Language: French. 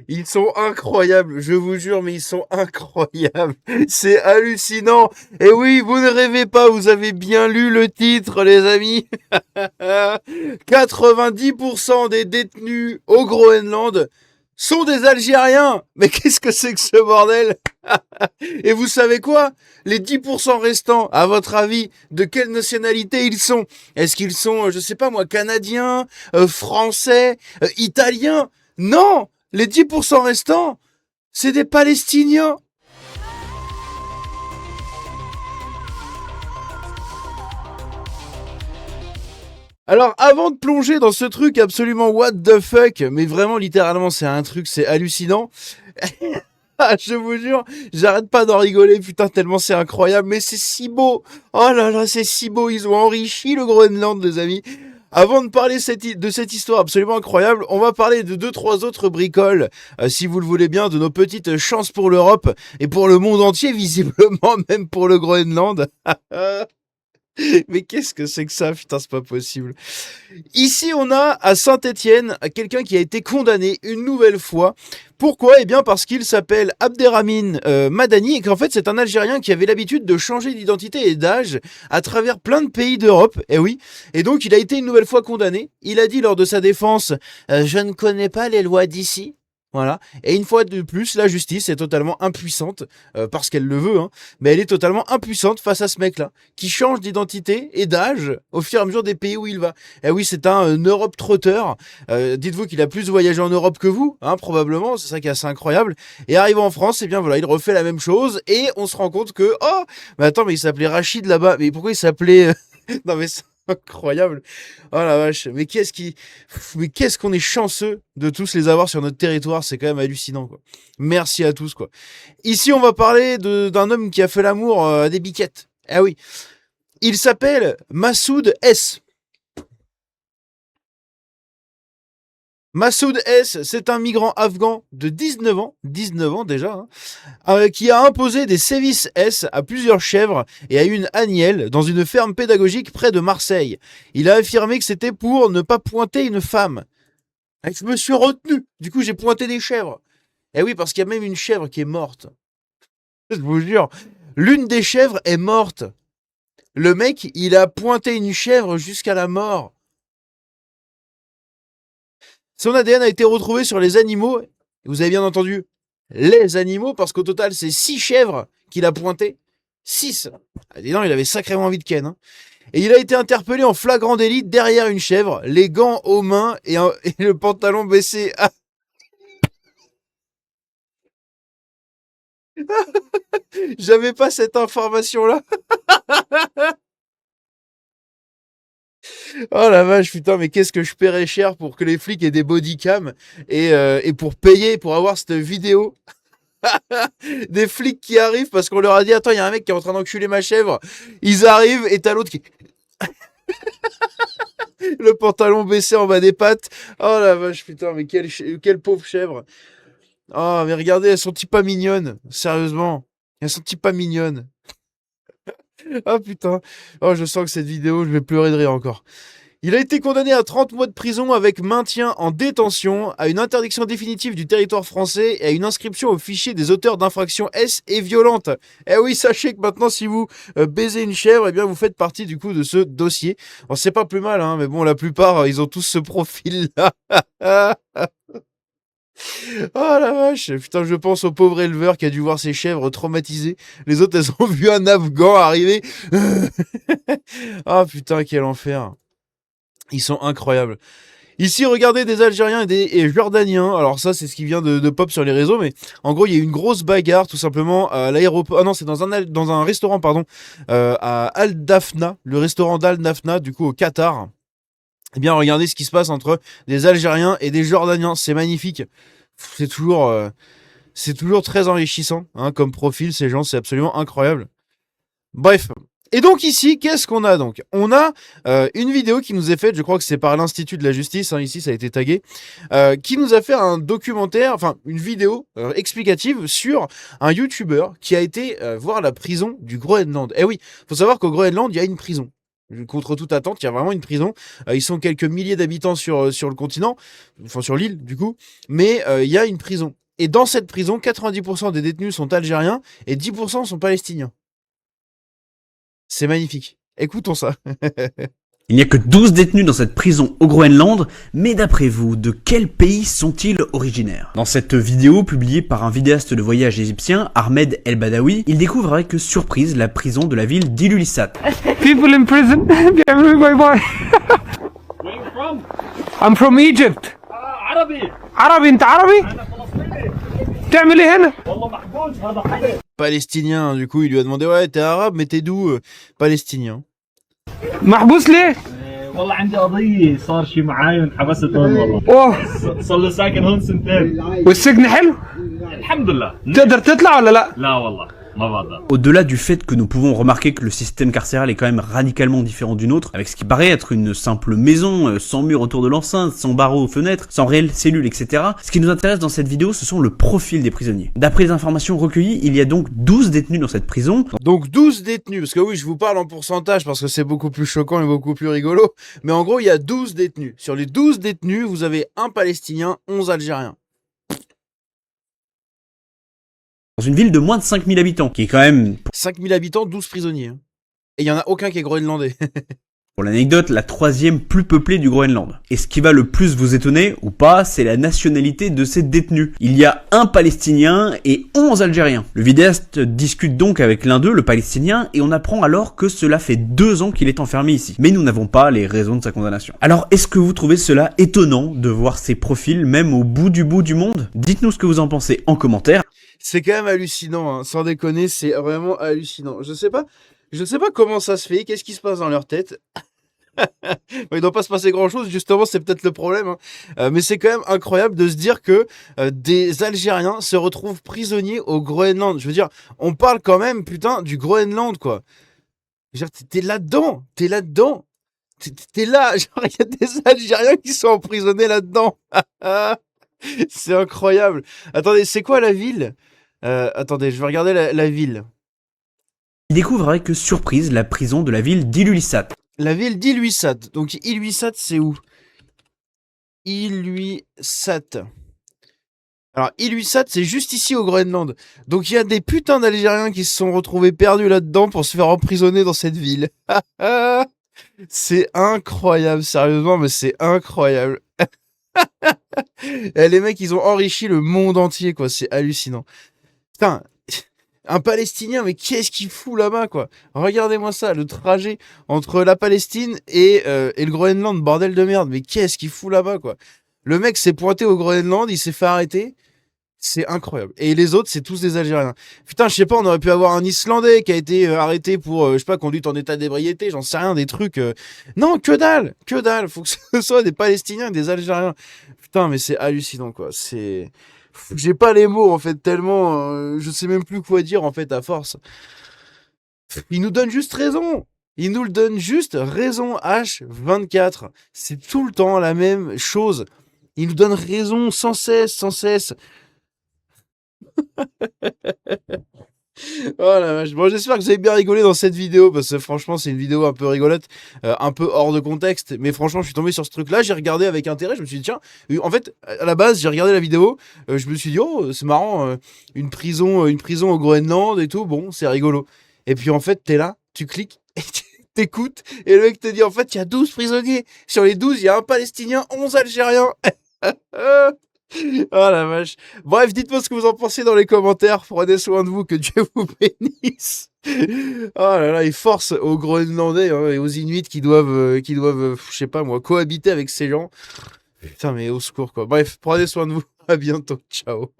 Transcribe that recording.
Ils sont incroyables, je vous jure, mais ils sont incroyables. C'est hallucinant. Et oui, vous ne rêvez pas, vous avez bien lu le titre, les amis. 90% des détenus au Groenland sont des Algériens. Mais qu'est-ce que c'est que ce bordel? Et vous savez quoi? Les 10% restants, à votre avis, de quelle nationalité ils sont? Est-ce qu'ils sont, je sais pas moi, canadiens, français, italiens? Non! Les 10% restants, c'est des Palestiniens. Alors, avant de plonger dans ce truc absolument what the fuck, mais vraiment littéralement c'est un truc, c'est hallucinant. Je vous jure, j'arrête pas d'en rigoler, putain, tellement c'est incroyable, mais c'est si beau. Oh là là, c'est si beau, ils ont enrichi le Groenland, les amis. Avant de parler de cette histoire absolument incroyable, on va parler de deux, trois autres bricoles, si vous le voulez bien, de nos petites chances pour l'Europe et pour le monde entier, visiblement, même pour le Groenland. Mais qu'est-ce que c'est que ça? Putain, c'est pas possible. Ici, on a à Saint-Étienne quelqu'un qui a été condamné une nouvelle fois. Pourquoi? Eh bien parce qu'il s'appelle Abderrahmine Madani et qu'en fait c'est un Algérien qui avait l'habitude de changer d'identité et d'âge à travers plein de pays d'Europe. Eh oui. Et donc il a été une nouvelle fois condamné. Il a dit lors de sa défense je ne connais pas les lois d'ici. Voilà. Et une fois de plus, la justice est totalement impuissante, parce qu'elle le veut, hein, mais elle est totalement impuissante face à ce mec-là, qui change d'identité et d'âge au fur et à mesure des pays où il va. Eh oui, c'est un Europe trotteur. Dites-vous qu'il a plus voyagé en Europe que vous, hein, probablement, c'est ça qui est assez incroyable. Et arrivé en France, eh bien voilà, il refait la même chose, et on se rend compte que, oh, mais attends, mais il s'appelait Rachid là-bas, mais pourquoi il s'appelait... non mais c'est incroyable. Oh la vache, mais qu'est-ce qu'on est chanceux de tous les avoir sur notre territoire, c'est quand même hallucinant quoi. Merci à tous quoi. Ici, on va parler d'un homme qui a fait l'amour à des biquettes. Ah oui, il s'appelle Massoud S. Massoud S, c'est un migrant afghan de 19 ans déjà, hein, qui a imposé des sévices S à plusieurs chèvres et à une agnelle dans une ferme pédagogique près de Marseille. Il a affirmé que c'était pour ne pas pointer une femme. Et je me suis retenu, du coup j'ai pointé des chèvres. Eh oui, parce qu'il y a même une chèvre qui est morte. Je vous jure, l'une des chèvres est morte. Le mec, il a pointé une chèvre jusqu'à la mort. Son ADN a été retrouvé sur les animaux. Vous avez bien entendu, les animaux, parce qu'au total, c'est 6 chèvres qu'il a pointé. 6. Ah, dis donc, il avait sacrément envie de ken. Hein. Et il a été interpellé en flagrant délit derrière une chèvre, les gants aux mains et le pantalon baissé. Ah, j'avais pas cette information-là. Oh la vache, putain, mais qu'est-ce que je paierais cher pour que les flics aient des bodycams et pour payer, pour avoir cette vidéo. Des flics qui arrivent parce qu'on leur a dit attends, il y a un mec qui est en train d'enculer ma chèvre. Ils arrivent et t'as l'autre qui le pantalon baissé en bas des pattes. Oh la vache, putain, mais quelle pauvre chèvre. Oh, mais regardez, elles sont pas mignonnes. Sérieusement, elles sont pas mignonnes. Ah putain. Oh, je sens que cette vidéo, je vais pleurer de rire encore. Il a été condamné à 30 mois de prison avec maintien en détention, à une interdiction définitive du territoire français et à une inscription au fichier des auteurs d'infractions S et violentes. Eh oui, sachez que maintenant, si vous baisez une chèvre, eh bien, vous faites partie du coup de ce dossier. Bon, c'est pas plus mal, hein, mais bon, la plupart, ils ont tous ce profil-là. Oh la vache, putain, je pense au pauvre éleveur qui a dû voir ses chèvres traumatisées. Les autres, elles ont vu un Afghan arriver. Ah putain, quel enfer. Ils sont incroyables. Ici, regardez des Algériens et Jordaniens. Alors ça, c'est ce qui vient de pop sur les réseaux, mais en gros, il y a eu une grosse bagarre, tout simplement, à l'aéroport. Ah non, c'est dans un restaurant, pardon, à Al Dafna, le restaurant d'Al Dafna, du coup, au Qatar. Eh bien, regardez ce qui se passe entre des Algériens et des Jordaniens. C'est magnifique. C'est toujours, c'est toujours très enrichissant, hein, comme profil, ces gens, c'est absolument incroyable. Bref. Et donc ici, qu'est-ce qu'on a donc? On a une vidéo qui nous est faite, je crois que c'est par l'Institut de la Justice, hein, ici ça a été tagué, qui nous a fait un documentaire, enfin une vidéo explicative sur un YouTuber qui a été voir la prison du Groenland. Eh oui, faut savoir qu'au Groenland, il y a une prison. Contre toute attente, il y a vraiment une prison. Ils sont quelques milliers d'habitants sur le continent, enfin sur l'île du coup, mais il y a une prison. Et dans cette prison, 90% des détenus sont algériens et 10% sont palestiniens. C'est magnifique. Écoutons ça. Il n'y a que 12 détenus dans cette prison au Groenland, mais d'après vous, de quel pays sont-ils originaires? Dans cette vidéo publiée par un vidéaste de voyage égyptien, Ahmed El Badawi, il découvre avec surprise la prison de la ville d'Ilulissat. People in prison. Where you from? I'm from Egypt. عربي. عربي انت عربي؟ أنا فلسطيني. بتعمل ايه هنا؟ والله محبوس هذا حلف. Palestinien, du coup, il lui a demandé ouais, t'es arabe, mais t'es d'où? Palestinien. محبوس ليه؟ والله عندي قضية صار شي معاي وانحبست هون والله. اوه صار له ساكن هون سنتين. والسجن حلو؟ الحمد لله. تقدر تطلع ولا لا؟ لا والله. Au-delà du fait que nous pouvons remarquer que le système carcéral est quand même radicalement différent du nôtre, avec ce qui paraît être une simple maison, sans mur autour de l'enceinte, sans barreaux aux fenêtres, sans réelles cellules, etc. Ce qui nous intéresse dans cette vidéo, ce sont le profil des prisonniers. D'après les informations recueillies, il y a donc 12 détenus dans cette prison. Donc 12 détenus, parce que oui, je vous parle en pourcentage, parce que c'est beaucoup plus choquant et beaucoup plus rigolo, mais en gros, il y a 12 détenus. Sur les 12 détenus, vous avez un Palestinien, 11 Algériens. Dans une ville de moins de 5000 habitants, qui est quand même... 5000 habitants, 12 prisonniers. Et il y en a aucun qui est groenlandais. Pour l'anecdote, la 3e plus peuplée du Groenland. Et ce qui va le plus vous étonner, ou pas, c'est la nationalité de ces détenus. Il y a un Palestinien et 11 Algériens. Le vidéaste discute donc avec l'un d'eux, le Palestinien, et on apprend alors que cela fait 2 ans qu'il est enfermé ici. Mais nous n'avons pas les raisons de sa condamnation. Alors, est-ce que vous trouvez cela étonnant de voir ces profils, même au bout du monde? Dites-nous ce que vous en pensez en commentaire. C'est quand même hallucinant, hein. Sans déconner, c'est vraiment hallucinant. Je sais pas comment ça se fait, qu'est-ce qui se passe dans leur tête. Il doit pas se passer grand chose, justement, c'est peut-être le problème, hein. Mais c'est quand même incroyable de se dire que des Algériens se retrouvent prisonniers au Groenland. Je veux dire, on parle quand même, putain, du Groenland, quoi. Je veux dire, t'es là-dedans, t'es là-dedans. T'es là, genre, il y a des Algériens qui sont emprisonnés là-dedans. C'est incroyable. Attendez, c'est quoi la ville? Attendez, je vais regarder la ville. Il découvre avec surprise la prison de la ville d'Ilulissat. La ville d'Ilulissat. Donc Ilulissat, c'est où? Ilulissat. Alors Ilulissat, c'est juste ici au Groenland. Donc il y a des putains d'Algériens qui se sont retrouvés perdus là-dedans pour se faire emprisonner dans cette ville. C'est incroyable, sérieusement, mais c'est incroyable. Les mecs, ils ont enrichi le monde entier, quoi. C'est hallucinant. Putain, un Palestinien, mais qu'est-ce qu'il fout là-bas, quoi? Regardez-moi ça, le trajet entre la Palestine et le Groenland, bordel de merde. Mais qu'est-ce qu'il fout là-bas, quoi? Le mec s'est pointé au Groenland, il s'est fait arrêter. C'est incroyable. Et les autres, c'est tous des Algériens. Putain, je sais pas, on aurait pu avoir un Islandais qui a été arrêté pour, je sais pas, conduite en état d'ébriété, j'en sais rien, des trucs... Non, que dalle. Faut que ce soit des Palestiniens et des Algériens. Putain, mais c'est hallucinant, quoi. C'est... J'ai pas les mots, en fait, tellement... je sais même plus quoi dire, en fait, à force. Ils nous donnent juste raison. Ils nous le donnent juste raison, H24. C'est tout le temps la même chose. Ils nous donnent raison sans cesse, sans cesse. Oh la vache. Bon, j'espère que vous avez bien rigolé dans cette vidéo, parce que franchement c'est une vidéo un peu rigolote, un peu hors de contexte, mais franchement je suis tombé sur ce truc là, j'ai regardé avec intérêt, je me suis dit tiens, en fait à la base j'ai regardé la vidéo, je me suis dit oh c'est marrant, une prison au Groenland et tout, bon c'est rigolo, et puis en fait t'es là, tu cliques et t'écoutes, et le mec te dit en fait il y a 12 prisonniers, sur les 12 il y a un Palestinien, 11 Algériens. Oh la vache. Bref, dites-moi ce que vous en pensez dans les commentaires. Prenez soin de vous, que Dieu vous bénisse. Oh là là, il force aux Groenlandais et aux Inuits qui doivent, je sais pas moi, cohabiter avec ces gens. Putain, mais au secours quoi. Bref, prenez soin de vous. À bientôt. Ciao.